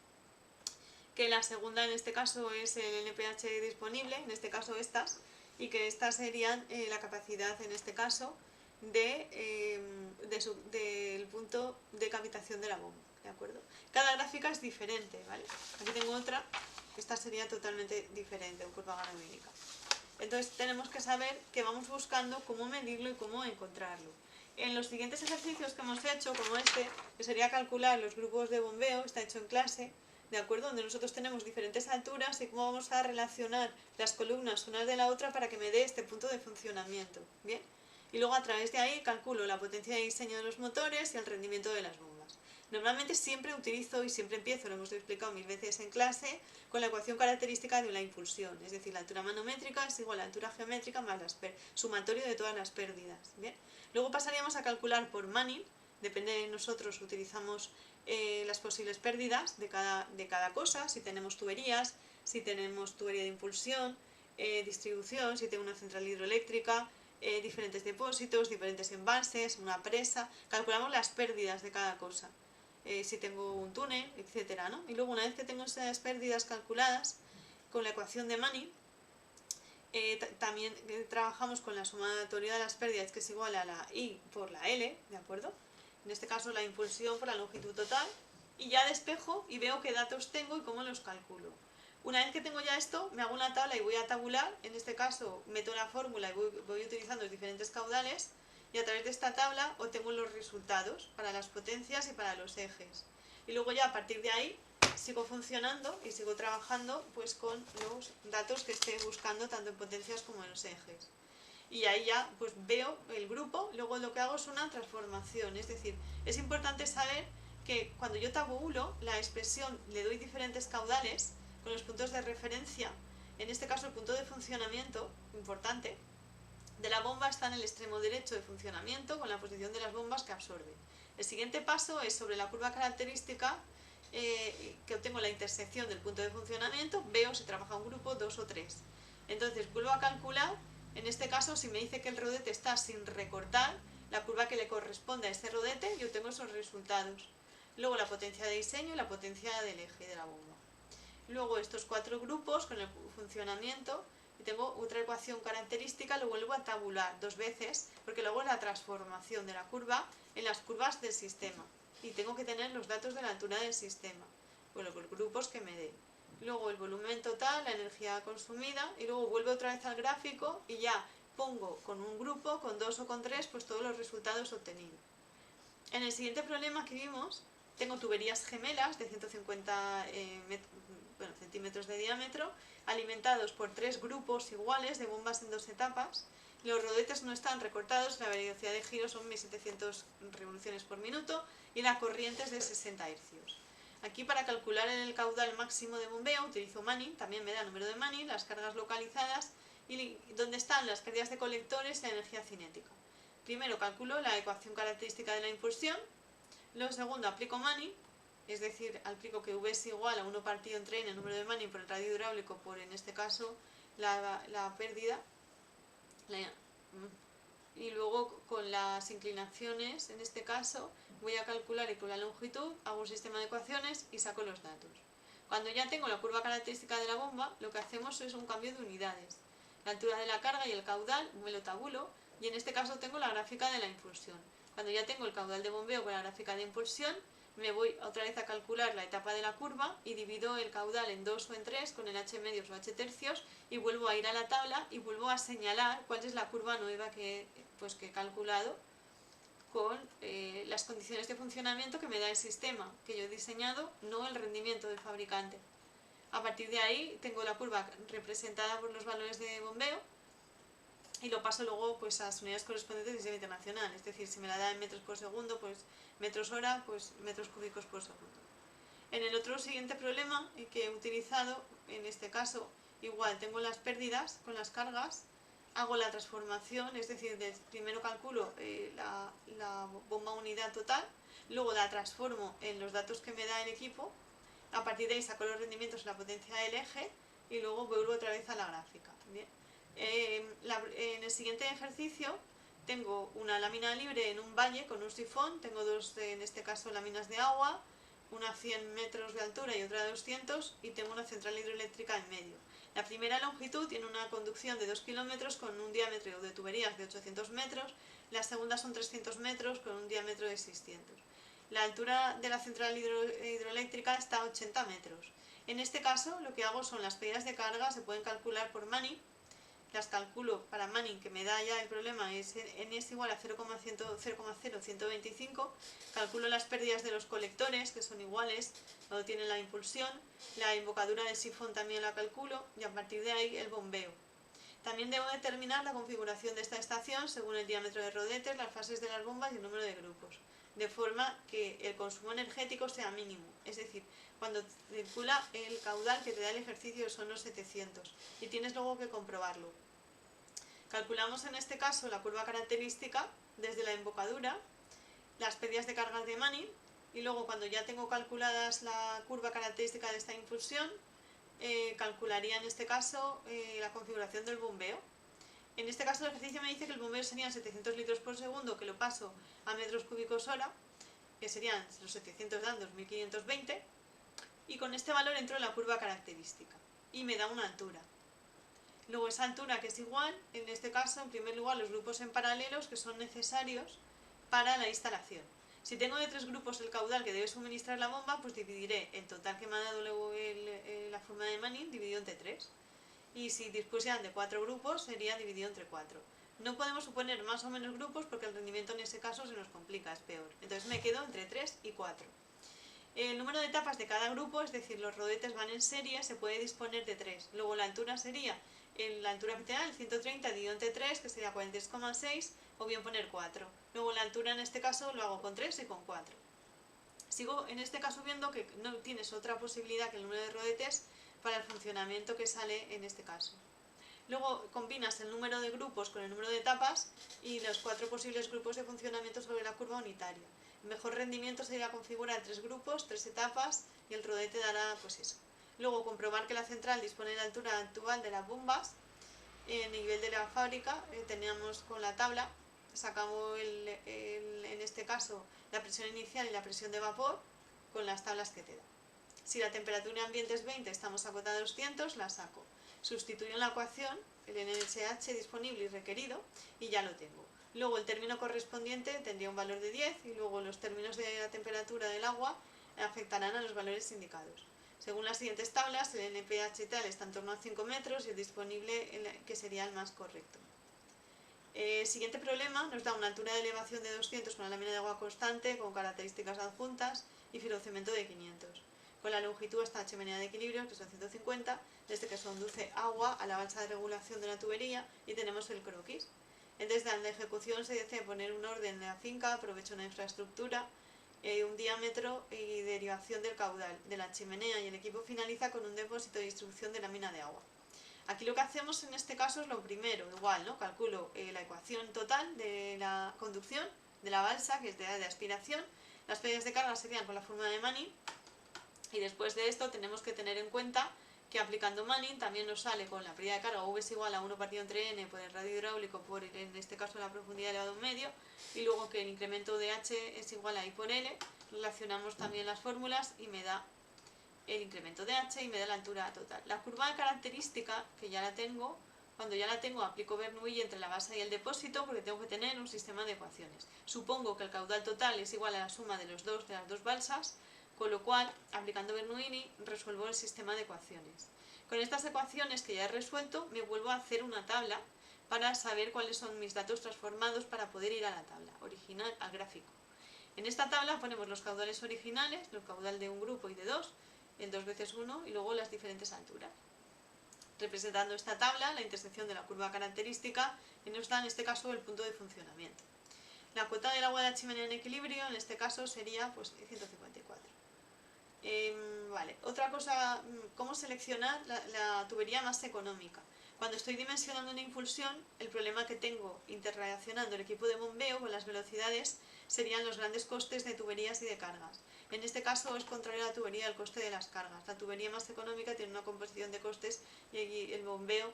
que la segunda en este caso es el NPH disponible, en este caso estas, y que estas serían la capacidad en este caso del punto de cavitación de la bomba, ¿de acuerdo? Cada gráfica es diferente, ¿vale? Aquí tengo otra, esta sería totalmente diferente, en curva garamétrica. Entonces tenemos que saber que vamos buscando cómo medirlo y cómo encontrarlo. En los siguientes ejercicios que hemos hecho, como este, que sería calcular los grupos de bombeo, está hecho en clase, ¿de acuerdo? Donde nosotros tenemos diferentes alturas y cómo vamos a relacionar las columnas una de la otra para que me dé este punto de funcionamiento, ¿bien? Y luego a través de ahí calculo la potencia de diseño de los motores y el rendimiento de las bombas. Normalmente siempre utilizo y siempre empiezo, lo hemos explicado 1000 veces en clase, con la ecuación característica de la impulsión, es decir, la altura manométrica es igual a la altura geométrica más sumatorio de todas las pérdidas. ¿Bien? Luego pasaríamos a calcular por Manning, depende de nosotros, utilizamos las posibles pérdidas de cada cosa, si tenemos tuberías, si tenemos tubería de impulsión, distribución, si tengo una central hidroeléctrica, diferentes depósitos, diferentes envases, una presa, calculamos las pérdidas de cada cosa. Si tengo un túnel, etcétera, ¿no? Y luego una vez que tengo esas pérdidas calculadas con la ecuación de Manning, también trabajamos con la sumatoria de las pérdidas, que es igual a la I por la L, ¿de acuerdo? En este caso la impulsión por la longitud total, y ya despejo y veo qué datos tengo y cómo los calculo. Una vez que tengo ya esto, me hago una tabla y voy a tabular, en este caso meto la fórmula y voy utilizando los diferentes caudales, y a través de esta tabla obtengo los resultados para las potencias y para los ejes. Y luego ya a partir de ahí sigo funcionando y sigo trabajando pues con los datos que esté buscando tanto en potencias como en los ejes. Y ahí ya pues veo el grupo, luego lo que hago es una transformación, es decir, es importante saber que cuando yo tabulo la expresión le doy diferentes caudales con los puntos de referencia, en este caso el punto de funcionamiento, importante, de la bomba está en el extremo derecho de funcionamiento con la posición de las bombas que absorbe. El siguiente paso es sobre la curva característica que obtengo la intersección del punto de funcionamiento, veo si trabaja un grupo, 2 o 3. Entonces vuelvo a calcular, en este caso si me dice que el rodete está sin recortar, la curva que le corresponde a ese rodete, yo tengo esos resultados. Luego la potencia de diseño y la potencia del eje de la bomba. Luego estos 4 grupos con el funcionamiento, y tengo otra ecuación característica, lo vuelvo a tabular 2 veces, porque luego la transformación de la curva en las curvas del sistema. Y tengo que tener los datos de la altura del sistema, bueno, los grupos que me den. Luego el volumen total, la energía consumida, y luego vuelvo otra vez al gráfico y ya pongo con un grupo, con 2 o con 3, pues todos los resultados obtenidos. En el siguiente problema que vimos, tengo tuberías gemelas de 150 centímetros de diámetro, alimentados por 3 grupos iguales de bombas en 2 etapas. Los rodetes no están recortados, la velocidad de giro son 1700 revoluciones por minuto y la corriente es de 60 Hz. Aquí para calcular el caudal máximo de bombeo utilizo Manning, también me da el número de Manning, las cargas localizadas y donde están las pérdidas de colectores y la energía cinética. Primero calculo la ecuación característica de la impulsión, luego segundo aplico Manning, es decir, aplico que V es igual a 1 partido entre N, el número de Manning por el radio hidráulico por, en este caso, la pérdida. Y luego con las inclinaciones, en este caso, voy a calcular y con la longitud hago un sistema de ecuaciones y saco los datos. Cuando ya tengo la curva característica de la bomba, lo que hacemos es un cambio de unidades. La altura de la carga y el caudal me lo tabulo y en este caso tengo la gráfica de la impulsión. Cuando ya tengo el caudal de bombeo con la gráfica de impulsión, me voy otra vez a calcular la etapa de la curva y divido el caudal en 2 o en 3 con el h medios o h tercios y vuelvo a ir a la tabla y vuelvo a señalar cuál es la curva nueva que he calculado con las condiciones de funcionamiento que me da el sistema que yo he diseñado, no el rendimiento del fabricante. A partir de ahí tengo la curva representada por los valores de bombeo y lo paso luego pues, a las unidades correspondientes del sistema internacional, es decir, si me la da en metros por segundo, pues metros hora, pues metros cúbicos por segundo. En el otro siguiente problema que he utilizado, en este caso, igual tengo las pérdidas con las cargas, hago la transformación, es decir, primero calculo la bomba unidad total, luego la transformo en los datos que me da el equipo, a partir de ahí saco los rendimientos en la potencia del eje y luego vuelvo otra vez a la gráfica. Bien. En el siguiente ejercicio tengo una lámina libre en un valle con un sifón, tengo 2, en este caso, láminas de agua, una a 100 metros de altura y otra a 200 y tengo una central hidroeléctrica en medio. La primera longitud tiene una conducción de 2 kilómetros con un diámetro de tuberías de 800 metros, la segunda son 300 metros con un diámetro de 600. La altura de la central hidroeléctrica está a 80 metros. En este caso lo que hago son las pérdidas de carga, se pueden calcular por Manning, las calculo para Manning, que me da ya el problema, es n es igual a 0,0125, calculo las pérdidas de los colectores, que son iguales, cuando tienen la impulsión, la embocadura del sifón también la calculo, y a partir de ahí el bombeo. También debo determinar la configuración de esta estación según el diámetro de rodetes, las fases de las bombas y el número de grupos. de forma que el consumo energético sea mínimo. Es decir, cuando circula el caudal que te da el ejercicio son los 700 y tienes luego que comprobarlo. Calculamos en este caso la curva característica desde la embocadura, las pérdidas de cargas de Manning, y luego cuando ya tengo calculadas la curva característica de esta infusión, calcularía en este caso la configuración del bombeo. En este caso el ejercicio me dice que el bombeo serían 700 litros por segundo, que lo paso a metros cúbicos hora, que serían los 700 dan 2520, y con este valor entro en la curva característica y me da una altura. Luego esa altura, que es igual, en este caso, en primer lugar, los grupos en paralelos que son necesarios para la instalación. Si tengo de 3 grupos el caudal que debe suministrar la bomba, pues dividiré el total que me ha dado luego la forma de Manning dividido entre 3. Y si dispusiera de 4 grupos, sería dividido entre 4. No podemos suponer más o menos grupos porque el rendimiento en ese caso se nos complica, es peor. Entonces me quedo entre 3 y 4. El número de etapas de cada grupo, es decir, los rodetes van en serie, se puede disponer de 3. Luego la altura sería la altura final, 130 dividido entre 3, que sería 43,6, o bien poner 4. Luego la altura en este caso lo hago con 3 y con 4. Sigo en este caso viendo que no tienes otra posibilidad que el número de rodetes para el funcionamiento que sale en este caso. Luego combinas el número de grupos con el número de etapas y los 4 posibles grupos de funcionamiento sobre la curva unitaria. El mejor rendimiento sería configurar 3 grupos, 3 etapas y el rodete dará pues eso. Luego comprobar que la central dispone de la altura actual de las bombas. En nivel de la fábrica teníamos con la tabla, sacamos en este caso la presión inicial y la presión de vapor con las tablas que te da. Si la temperatura ambiente es 20, estamos acotada a 200, la saco. Sustituyo en la ecuación el NSH disponible y requerido y ya lo tengo. Luego el término correspondiente tendría un valor de 10 y luego los términos de la temperatura del agua afectarán a los valores indicados. Según las siguientes tablas, el NPH tal está en torno a 5 metros y el disponible que sería el más correcto. Siguiente problema nos da una altura de elevación de 200 con una lámina de agua constante con características adjuntas y filocemento de 500. Con la longitud hasta la chimenea de equilibrio, que son 150, desde que se conduce agua a la balsa de regulación de la tubería y tenemos el croquis. Entonces, en la ejecución se dice poner un orden de la finca, aprovecha una infraestructura, un diámetro y derivación del caudal de la chimenea y el equipo finaliza con un depósito de distribución de la mina de agua. Aquí lo que hacemos en este caso es lo primero, igual, ¿no? Calculo la ecuación total de la conducción de la balsa, que es de aspiración. Las pérdidas de carga serían con la fórmula de Manning. Y después de esto tenemos que tener en cuenta que aplicando Manning también nos sale con la pérdida de carga V es igual a 1 partido entre N por el radio hidráulico por en este caso la profundidad elevado a un medio y luego que el incremento de H es igual a I por L. Relacionamos también las fórmulas y me da el incremento de H y me da la altura total. La curva de característica, que ya la tengo, cuando ya la tengo aplico Bernoulli entre la base y el depósito porque tengo que tener un sistema de ecuaciones. Supongo que el caudal total es igual a la suma de las dos balsas, con lo cual, aplicando Bernoulli, resuelvo el sistema de ecuaciones. Con estas ecuaciones que ya he resuelto, me vuelvo a hacer una tabla para saber cuáles son mis datos transformados para poder ir a la tabla original, al gráfico. En esta tabla ponemos los caudales originales, el caudal de un grupo y de dos, en 2 veces 1 y luego las diferentes alturas. Representando esta tabla, la intersección de la curva característica y nos da en este caso el punto de funcionamiento. La cuota del agua de la chimenea en equilibrio en este caso sería pues 154. Vale, otra cosa, ¿cómo seleccionar la tubería más económica? Cuando estoy dimensionando una infusión, el problema que tengo interrelacionando el equipo de bombeo con las velocidades serían los grandes costes de tuberías y de cargas. En este caso es contrario a la tubería el coste de las cargas. La tubería más económica tiene una composición de costes y el bombeo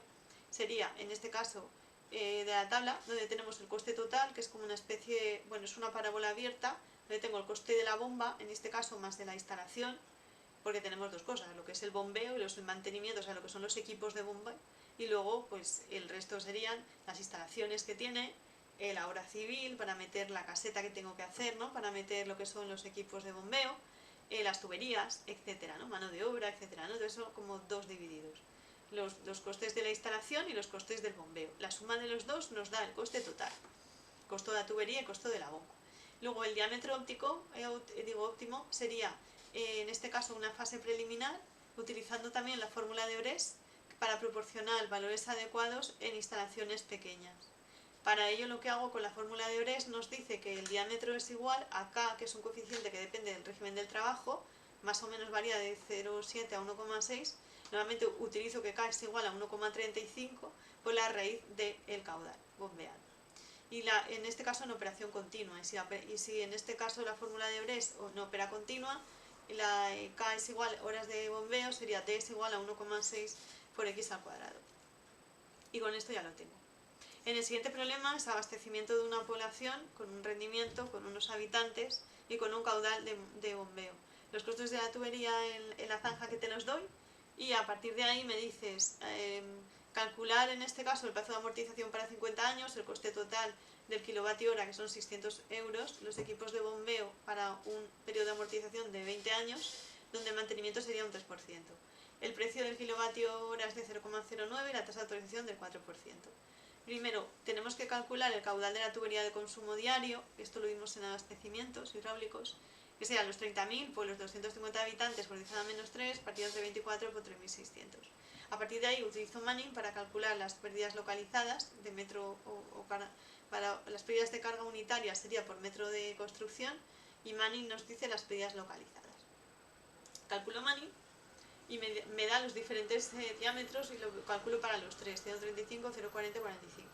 sería, en este caso, de la tabla, donde tenemos el coste total, que es como una especie, bueno, es una parábola abierta, donde tengo el coste de la bomba, en este caso más de la instalación, porque tenemos dos cosas, lo que es el bombeo y el mantenimiento, o sea, lo que son los equipos de bombeo, y luego pues el resto serían las instalaciones que tiene, la hora civil para meter la caseta que tengo que hacer, ¿no? Para meter lo que son los equipos de bombeo, las tuberías, etcétera, ¿no? Mano de obra, etcétera, ¿no? Todo eso como dos divididos. Los costes de la instalación y los costes del bombeo. La suma de los dos nos da el coste total. Costo de la tubería y costo de la bomba. Luego el diámetro óptimo sería, en este caso, una fase preliminar, utilizando también la fórmula de Ores para proporcionar valores adecuados en instalaciones pequeñas. Para ello lo que hago con la fórmula de Ores nos dice que el diámetro es igual a K, que es un coeficiente que depende del régimen del trabajo, más o menos varía de 0,7 a 1,6. Normalmente utilizo que K es igual a 1,35 por la raíz del caudal bombeado. Y en este caso en operación continua, y si en este caso la fórmula de Ores no opera continua, la K es igual a horas de bombeo, sería T es igual a 1,6 por X al cuadrado. Y con esto ya lo tengo. En el siguiente problema es abastecimiento de una población con un rendimiento, con unos habitantes y con un caudal de bombeo. Los costos de la tubería en la zanja que te los doy, y a partir de ahí me dices calcular en este caso el plazo de amortización para 50 años, el coste total del kilovatio hora, que son 600 euros, los equipos de bombeo para un periodo de amortización de 20 años, donde el mantenimiento sería un 3%. El precio del kilovatio hora es de 0,09 y la tasa de autorización del 4%. Primero, tenemos que calcular el caudal de la tubería de consumo diario, esto lo vimos en abastecimientos hidráulicos, que sean los 30.000 por los 250 habitantes por 10 a la menos 3, partidos de 24 por 3.600. A partir de ahí utilizo Manning para calcular las pérdidas localizadas de metro para las pérdidas de carga unitaria sería por metro de construcción, y Manning nos dice las pérdidas localizadas. Calculo Manning y me da los diferentes diámetros y lo calculo para los tres, 0,35, 0,40 y 45.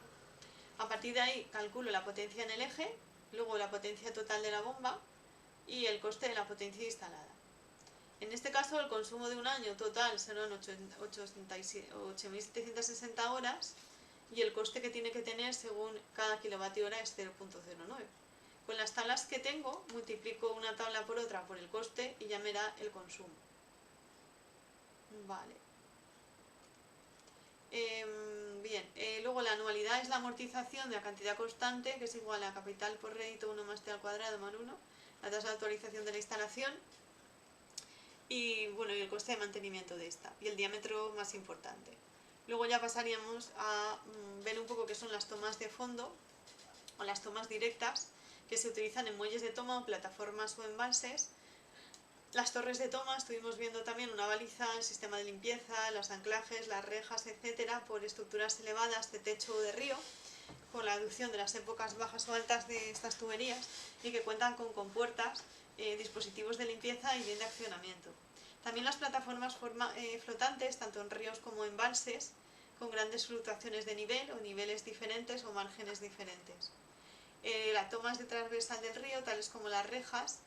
A partir de ahí calculo la potencia en el eje, luego la potencia total de la bomba y el coste de la potencia instalada. En este caso el consumo de un año total serán 8.760 horas y el coste que tiene que tener según cada kilovatio hora es 0,09. Con las tablas que tengo multiplico una tabla por otra por el coste y ya me da el consumo. Vale. Bien, luego la anualidad es la amortización de la cantidad constante, que es igual a capital por rédito 1 más t al cuadrado más 1, la tasa de actualización de la instalación y, bueno, y el coste de mantenimiento de esta, y el diámetro más importante. Luego ya pasaríamos a ver un poco qué son las tomas de fondo o las tomas directas que se utilizan en muelles de toma o plataformas o embalses. Las torres de toma, estuvimos viendo también una baliza, el sistema de limpieza, los anclajes, las rejas, etcétera, por estructuras elevadas de techo o de río, con la aducción de las épocas bajas o altas de estas tuberías y que cuentan con compuertas, dispositivos de limpieza y bien de accionamiento. También las plataformas flotantes, tanto en ríos como en embalses, con grandes fluctuaciones de nivel o niveles diferentes o márgenes diferentes. Las tomas de transversal del río, tales como las rejas,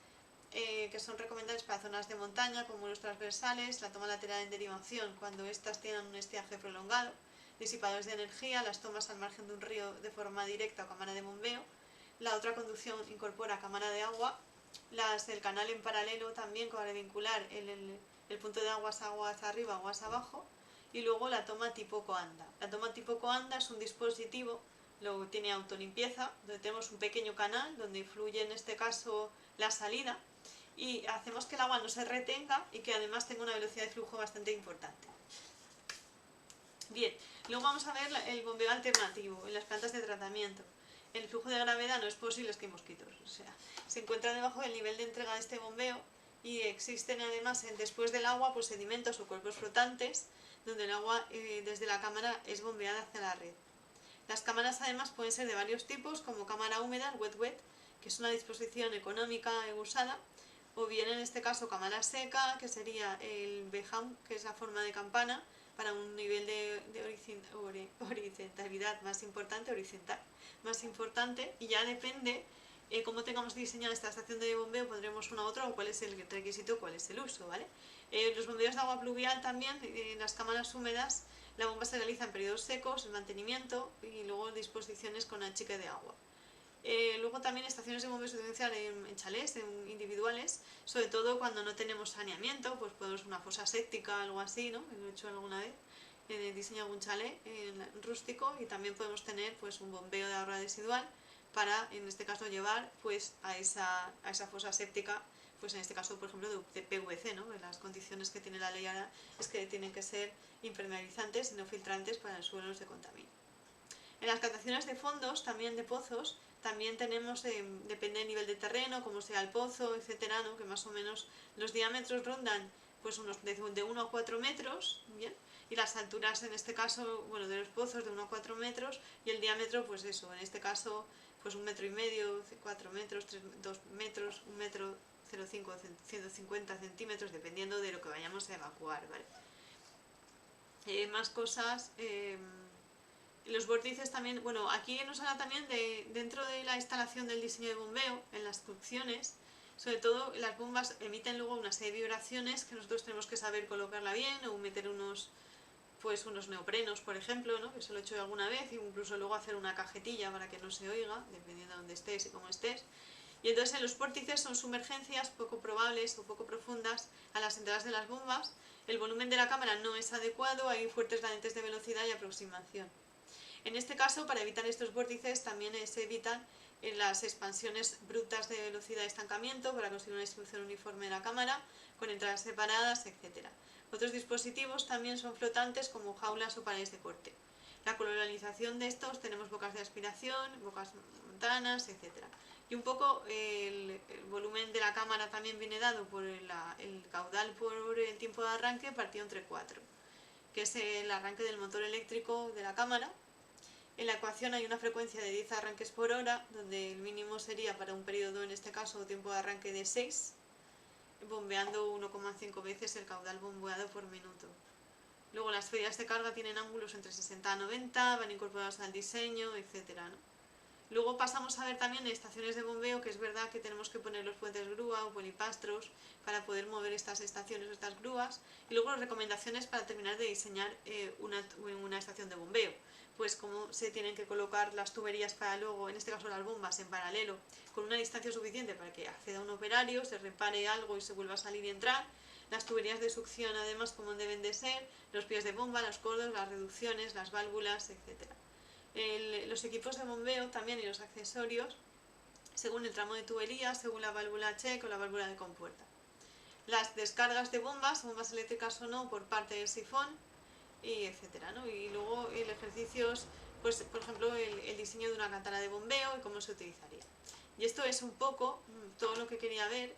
que son recomendables para zonas de montaña con muros transversales, la toma lateral en derivación cuando éstas tienen un estiaje prolongado, disipadores de energía, las tomas al margen de un río de forma directa o cámara de bombeo, la otra conducción incorpora cámara de agua, las del canal en paralelo también para vincular el punto de aguas arriba, aguas abajo, y luego la toma tipo coanda. La toma tipo coanda es un dispositivo, luego tiene autolimpieza, donde tenemos un pequeño canal donde fluye en este caso la salida, y hacemos que el agua no se retenga y que además tenga una velocidad de flujo bastante importante. Bien, luego vamos a ver el bombeo alternativo en las plantas de tratamiento. El flujo de gravedad no es posible, es que hay mosquitos, o sea, se encuentra debajo del nivel de entrega de este bombeo y existen además después del agua pues sedimentos o cuerpos flotantes donde el agua desde la cámara es bombeada hacia la red. Las cámaras además pueden ser de varios tipos, como cámara húmeda, el wet-wet, que es una disposición económica y usada, o bien en este caso cámara seca, que sería el Beham, que es la forma de campana, para un nivel de horizontalidad más importante, y ya depende cómo tengamos diseñada esta estación de bombeo, pondremos una u otra o cuál es el requisito, cuál es el uso, ¿vale? Los bombeos de agua pluvial también, en las cámaras húmedas, la bomba se realiza en periodos secos, el mantenimiento y luego disposiciones con achique de agua. Luego también estaciones de bombeo se utilizan en chalés, en individuales, sobre todo cuando no tenemos saneamiento, pues podemos una fosa séptica, algo así, ¿no? Lo he hecho alguna vez, diseño algún chalet rústico, y también podemos tener pues un bombeo de agua residual para, en este caso, llevar pues a esa fosa séptica, pues en este caso, por ejemplo, de PVC, ¿no? Las condiciones que tiene la ley ahora es que tienen que ser impermeabilizantes y no filtrantes para el suelo no se contamine. En las captaciones de fondos, también de pozos, también tenemos, depende del nivel de terreno, como sea el pozo, etcétera, ¿no? Que más o menos los diámetros rondan pues unos de 1 a 4 metros, ¿bien? y las alturas en este caso, bueno, de los pozos de 1 a 4 metros y el diámetro pues eso, en este caso pues 1,5 metros, 4 metros, 2 metros, 1 metro 0,5, 150 centímetros, dependiendo de lo que vayamos a evacuar, ¿vale? Más cosas, los vórtices también, bueno, aquí nos habla también de dentro de la instalación del diseño de bombeo, en las instrucciones, sobre todo las bombas emiten luego una serie de vibraciones que nosotros tenemos que saber colocarla bien o meter unos neoprenos, por ejemplo, ¿no? Que eso lo he hecho alguna vez, e incluso luego hacer una cajetilla para que no se oiga, dependiendo de dónde estés y cómo estés. Y entonces en los vórtices son sumergencias poco probables o poco profundas a las entradas de las bombas, el volumen de la cámara no es adecuado, hay fuertes gradientes de velocidad y aproximación. En este caso, para evitar estos vórtices, también se evitan las expansiones brutas de velocidad de estancamiento para conseguir una distribución uniforme de la cámara, con entradas separadas, etc. Otros dispositivos también son flotantes como jaulas o paneles de corte. La colonización de estos tenemos bocas de aspiración, bocas montanas, etc. Y un poco el volumen de la cámara también viene dado por el caudal por el tiempo de arranque partido entre 4, que es el arranque del motor eléctrico de la cámara. En la ecuación hay una frecuencia de 10 arranques por hora, donde el mínimo sería para un periodo, en este caso, tiempo de arranque de 6, bombeando 1,5 veces el caudal bombeado por minuto. Luego las ferias de carga tienen ángulos entre 60 a 90, van incorporados al diseño, etc., ¿no? Luego pasamos a ver también estaciones de bombeo, que es verdad que tenemos que poner los puentes grúa o polipastros para poder mover estas estaciones o estas grúas. Y luego las recomendaciones para terminar de diseñar una estación de bombeo. Pues cómo se tienen que colocar las tuberías para luego, en este caso las bombas, en paralelo, con una distancia suficiente para que acceda un operario, se repare algo y se vuelva a salir y entrar. Las tuberías de succión además como deben de ser, los pies de bomba, los codos, las reducciones, las válvulas, etc. Los equipos de bombeo también y los accesorios según el tramo de tubería, según la válvula check o la válvula de compuerta. Las descargas de bombas eléctricas o no, por parte del sifón, y etcétera, ¿no? Y luego el ejercicio, pues por ejemplo el diseño de una cámara de bombeo y cómo se utilizaría. Y esto es un poco todo lo que quería ver